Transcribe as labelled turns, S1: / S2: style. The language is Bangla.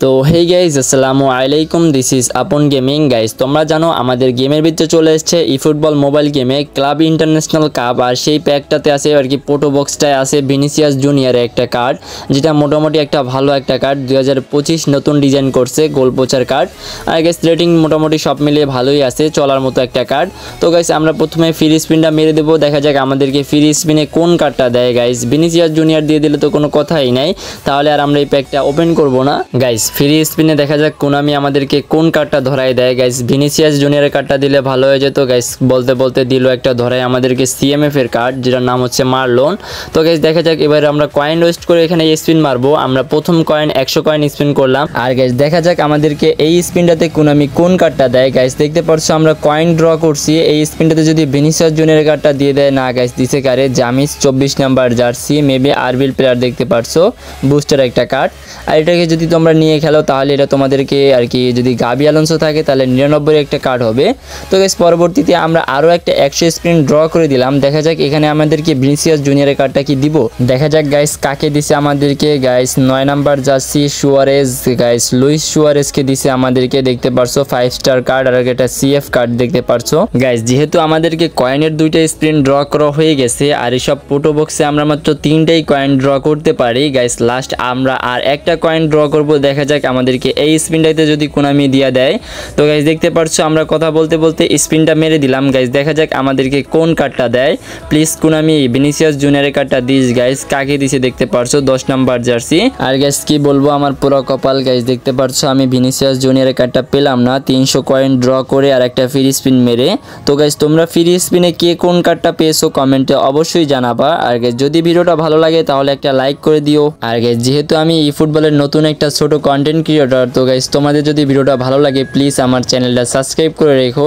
S1: তো হেই গাইজ আসসালামু আলাইকুম, দিস ইজ আপন গেমিং। গাইজ তোমরা জানো আমাদের গেমের ভিতরে চলে এসেছে ই ফুটবল মোবাইল গেমে ক্লাব ইন্টারন্যাশনাল কাপ, আর সেই প্যাকটাতে আছে আর কি পোটো বক্সটায় আছে ভিনিসিয়াস জুনিয়রের একটা কার্ড, যেটা মোটামুটি একটা ভালো একটা কার্ড। 2025 নতুন ডিজাইন করছে গোল পোচার কার্ড। আর গাইজ রেটিং মোটামুটি সব মিলিয়ে ভালোই আছে, চলার মতো একটা কার্ড। তো গাইজ আমরা প্রথমে ফ্রি স্পিনটা মেরে দেবো, দেখা যাক আমাদেরকে ফ্রি স্পিনে কোন কার্ডটা দেয়। গাইজ ভিনিসিয়াস জুনিয়র দিয়ে দিলে তো কোনো কথাই নাই, তাহলে আর আমরা এই প্যাকটা ওপেন করবো না। গাইজ ফ্রি স্পিনে দেখা যাক কোনামি আমাদেরকে কোন কার্ডটা ধরাই দেয়। গাইজ ভিনিসিয়াস জুনিয়রের কার্ডটা দিলে ভালো হয়ে যেত। গাইজ বলতে বলতে দিল একটা ধরাই আমাদেরকে সিএমএফ এর কার্ড, যেটার নাম হচ্ছে মারলোন। তো গাইজ দেখা যাক এবার আমরা কয়েন ওয়েস্ট করে এখানে স্পিন মারবো। আমরা প্রথম কয়েন 100 কয়েন স্পিন করলাম, আর গাইজ দেখা যাক আমাদেরকে এই স্পিনটাতে কোনামি কোন কার্ডটা দেয়। গাইজ দেখতে পারছো আমরা কয়েন ড্র করছি, এই স্পিনটাতে যদি ভিনিসিয়াস জুনিয়রের কার্ডটা দিয়ে দেয়। না গাইজ দিছে কারে জামিস 24 number jersey, maybe Erbil player দেখতে পারছো, বুস্টার একটা কার্ড। আর এটাকে যদি তোমরা নিয়ে খেলো তাহলে এটা তোমাদেরকে আর কি, যদি গাবি আলোনসো থাকে তাহলে 99 একটা কার্ড হবে। তো গাইস পরবর্তীতে আমরা আরও একটা 100 স্পিন ড্র করে দিলাম, দেখা যাক এখানে আমাদেরকে ভিনিসিয়াস জুনিয়রের কার্ডটা কি দিব। দেখা যাক গাইস কাকে দিছে আমাদেরকে। Guys 9 number jersey Suarez, guys Luis সুয়ারেজকে দিছে আমাদেরকে, দেখতে পারছো 5 স্টার কার্ড, আর একটা সিএফ কার্ড দেখতে পারছো। গাইস যেহেতু আমাদেরকে কয়েনের 2টা স্পিন ড্র করা হয়ে গেছে, আর এসব পোটো বক্সে আমরা মাত্র 3টাই কয়েন ড্র করতে পারি। গাইস লাস্ট আমরা আর একটা কয়েন ড্র করব, দেখা যাক আমাদেরকে এই স্পিনটাতে যদি কোনামি দিয়া দেয়। তো গাইজ দেখতে পারছো আমরা কথা বলতে বলতে স্পিনটা মেরে দিলাম। গাইজ দেখা যাক আমাদেরকে কোন কার্ডটা দেয়। প্লিজ কোনামি ভিনিসিয়াস জুনিয়রের কার্ডটা দিস। গাইজ কাকে দিছে দেখতে পারছো 10 নাম্বার জার্সি। আর গাইজ কি বলবো, আমার পুরো কপাল। গাইজ দেখতে পারছো আমি ভিনিসিয়াস জুনিয়রের কার্ডটা পেলাম না, 300 কয়েন ড্র করে আর একটা ফ্রি স্পিন মেরে। তো গাইজ তোমরা ফ্রি স্পিনে কে কোন কার্ডটা পেয়েছো কমেন্টে অবশ্যই জানাবা। আর গাইজ যদি ভিডিওটা ভালো লাগে তাহলে একটা লাইক করে দিও। আর গাইজ যেহেতু আমি ই ফুটবলের নতুন একটা ছোট কন্টেন্ট ক্রিয়েটর, তো গাইজ তোমাদের যদি ভিডিওটা ভালো লাগে প্লিজ আমার চ্যানেলটা সাবস্ক্রাইব করে রেখো।